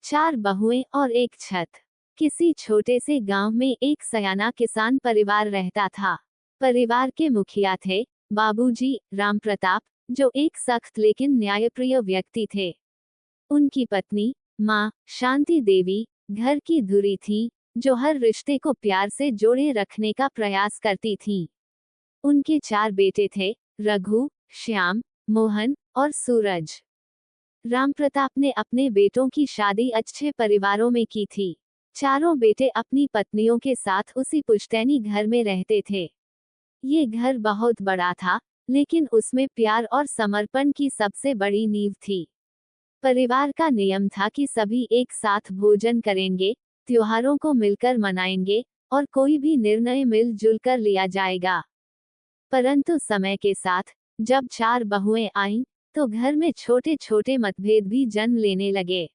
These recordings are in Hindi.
4 बहुएं और एक छत। किसी छोटे से गांव में एक सयाना किसान परिवार रहता था। परिवार के मुखिया थे बाबूजी राम प्रताप, जो एक सख्त लेकिन न्यायप्रिय व्यक्ति थे। उनकी पत्नी माँ शांति देवी घर की धुरी थी, जो हर रिश्ते को प्यार से जोड़े रखने का प्रयास करती थी। उनके 4 बेटे थे, रघु, श्याम, मोहन और सूरज। राम प्रताप ने अपने बेटों की शादी अच्छे परिवारों में की थी। चारों बेटे अपनी पत्नियों के साथ उसी पुश्तैनी घर में रहते थे। ये घर बहुत बड़ा था, लेकिन उसमें प्यार और समर्पण की सबसे बड़ी नींव थी। परिवार का नियम था कि सभी एक साथ भोजन करेंगे, त्योहारों को मिलकर मनाएंगे और कोई भी निर्णय मिलजुल कर लिया जाएगा। परंतु समय के साथ जब 4 बहुएं आईं, तो घर में छोटे छोटे मतभेद भी जन्म लेने लगे।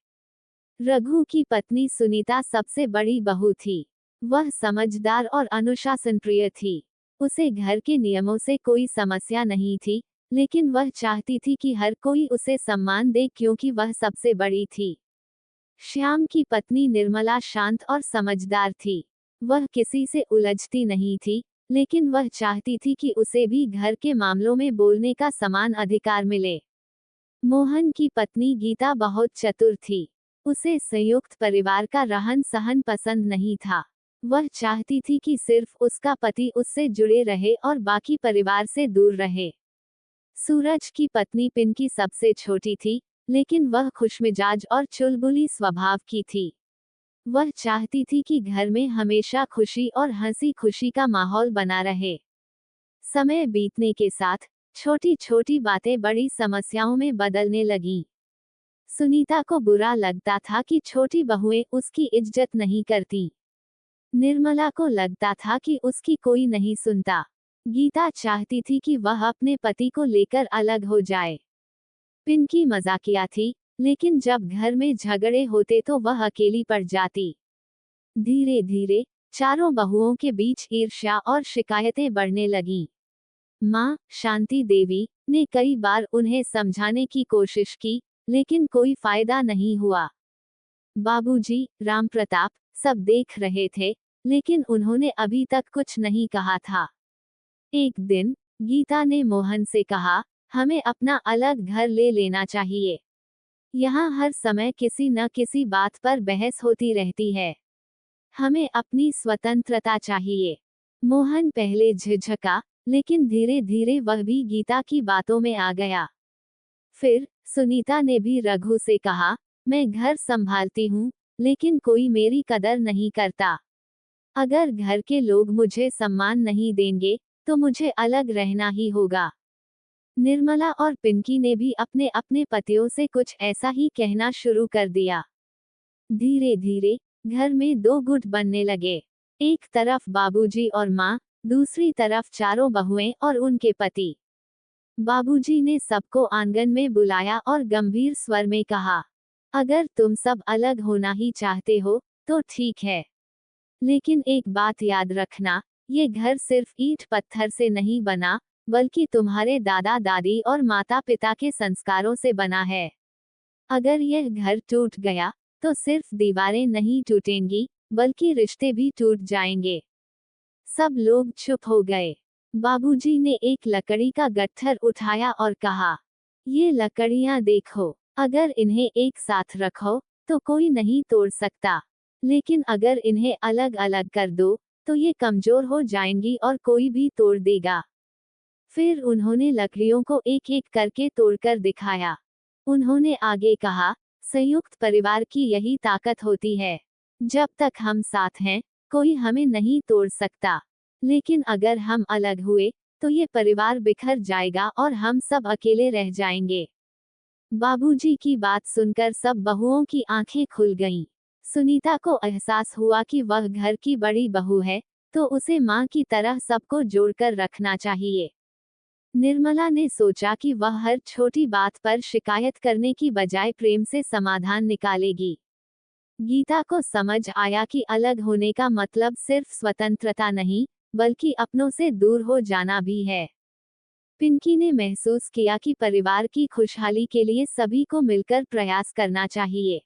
रघु की पत्नी सुनीता सबसे बड़ी बहू थी। वह समझदार और अनुशासन प्रिय थी। उसे घर के नियमों से कोई समस्या नहीं थी, लेकिन वह चाहती थी कि हर कोई उसे सम्मान दे क्योंकि वह सबसे बड़ी थी। श्याम की पत्नी निर्मला शांत और समझदार थी। वह किसी से उलझती नहीं थी, लेकिन वह चाहती थी कि उसे भी घर के मामलों में बोलने का समान अधिकार मिले। मोहन की पत्नी गीता बहुत चतुर थी। उसे संयुक्त परिवार का रहन सहन पसंद नहीं था। वह चाहती थी कि सिर्फ उसका पति उससे जुड़े रहे और बाकी परिवार से दूर रहे। सूरज की पत्नी पिंकी सबसे छोटी थी, लेकिन वह खुशमिजाज और चुलबुली स्वभाव की थी। वह चाहती थी कि घर में हमेशा खुशी और हंसी खुशी का माहौल बना रहे। समय बीतने के साथ छोटी छोटी बातें बड़ी समस्याओं में बदलने लगीं। सुनीता को बुरा लगता था कि छोटी बहुएं उसकी इज्जत नहीं करती। निर्मला को लगता था कि उसकी कोई नहीं सुनता। गीता चाहती थी कि वह अपने पति को लेकर अलग हो जाए। पिंकी मजाकिया थी, लेकिन जब घर में झगड़े होते तो वह अकेली पड़ जाती। धीरे धीरे चारों बहुओं के बीच ईर्ष्या और शिकायतें बढ़ने लगीं। माँ शांति देवी ने कई बार उन्हें समझाने की कोशिश की, लेकिन कोई फायदा नहीं हुआ। बाबूजी राम प्रताप सब देख रहे थे, लेकिन उन्होंने अभी तक कुछ नहीं कहा था। एक दिन गीता ने मोहन से कहा, हमें अपना अलग घर ले लेना चाहिए। यहाँ हर समय किसी न किसी बात पर बहस होती रहती है। हमें अपनी स्वतंत्रता चाहिए। मोहन पहले झिझका, लेकिन धीरे धीरे वह भी गीता की बातों में आ गया। फिर सुनीता ने भी रघु से कहा, मैं घर संभालती हूँ, लेकिन कोई मेरी कदर नहीं करता। अगर घर के लोग मुझे सम्मान नहीं देंगे, तो मुझे अलग रहना ही होगा। निर्मला और पिंकी ने भी अपने अपने पतियों से कुछ ऐसा ही कहना शुरू कर दिया। धीरे धीरे घर में 2 गुट बनने लगे। एक तरफ बाबूजी और माँ, दूसरी तरफ चारों बहुएं और उनके पति। बाबूजी ने सबको आंगन में बुलाया और गंभीर स्वर में कहा, अगर तुम सब अलग होना ही चाहते हो, तो ठीक है। लेकिन एक बात याद रखना, ये घर सिर्फ ईंट पत्थर से नहीं बना, बल्कि तुम्हारे दादा दादी और माता पिता के संस्कारों से बना है। अगर यह घर टूट गया, तो सिर्फ दीवारें नहीं टूटेंगी, बल्कि रिश्ते भी टूट जाएंगे। सब लोग चुप हो गए। बाबूजी ने एक लकड़ी का गट्ठर उठाया और कहा, ये लकड़ियां देखो, अगर इन्हें एक साथ रखो, तो कोई नहीं तोड़ सकता। लेकिन अगर इन्हें अलग अलग कर दो, तो ये कमजोर हो जाएंगी और कोई भी तोड़ देगा। फिर उन्होंने लकड़ियों को एक एक करके तोड़कर दिखाया। उन्होंने आगे कहा, संयुक्त परिवार की यही ताकत होती है। जब तक हम साथ हैं, कोई हमें नहीं तोड़ सकता। लेकिन अगर हम अलग हुए, तो ये परिवार बिखर जाएगा और हम सब अकेले रह जाएंगे। बाबूजी की बात सुनकर सब बहुओं की आंखें खुल गईं। सुनीता को एहसास हुआ कि वह घर की बड़ी बहू है, तो उसे माँ की तरह सबको जोड़कर रखना चाहिए। निर्मला ने सोचा कि वह हर छोटी बात पर शिकायत करने की बजाय प्रेम से समाधान निकालेगी। गीता को समझ आया कि अलग होने का मतलब सिर्फ स्वतंत्रता नहीं, बल्कि अपनों से दूर हो जाना भी है। पिंकी ने महसूस किया कि परिवार की खुशहाली के लिए सभी को मिलकर प्रयास करना चाहिए।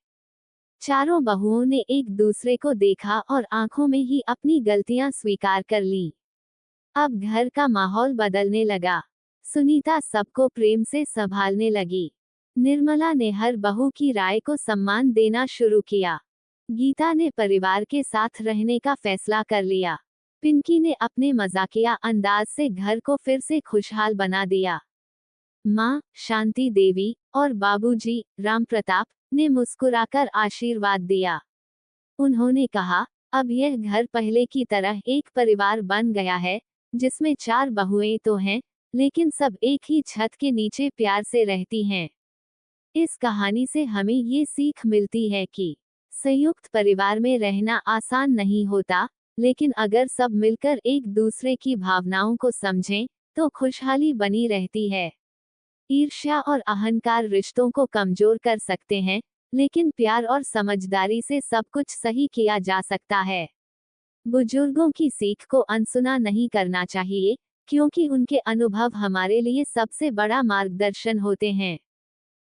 चारों बहुओं ने एक दूसरे को देखा और आंखों में ही अपनी गलतियां स्वीकार कर ली। अब घर का माहौल बदलने लगा। सुनीता सबको प्रेम से संभालने लगी। निर्मला ने हर बहू की राय को सम्मान देना शुरू किया। गीता ने परिवार के साथ रहने का फैसला कर लिया। पिंकी ने अपने मजाकिया अंदाज से घर को फिर से खुशहाल बना दिया। माँ शांति देवी और बाबूजी राम प्रताप ने मुस्कुराकर आशीर्वाद दिया। उन्होंने कहा, अब यह घर पहले की तरह एक परिवार बन गया है, जिसमें 4 बहुएं तो हैं, लेकिन सब एक ही छत के नीचे प्यार से रहती हैं। इस कहानी से हमें ये सीख मिलती है कि संयुक्त परिवार में रहना आसान नहीं होता, लेकिन अगर सब मिलकर एक दूसरे की भावनाओं को समझें, तो खुशहाली बनी रहती है। ईर्ष्या और अहंकार रिश्तों को कमजोर कर सकते हैं, लेकिन प्यार और समझदारी से सब कुछ सही किया जा सकता है। बुजुर्गों की सीख को अनसुना नहीं करना चाहिए, क्योंकि उनके अनुभव हमारे लिए सबसे बड़ा मार्गदर्शन होते हैं।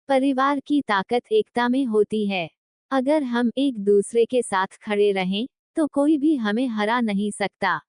परिवार की ताकत एकता में होती है। अगर हम एक दूसरे के साथ खड़े रहें, तो कोई भी हमें हरा नहीं सकता।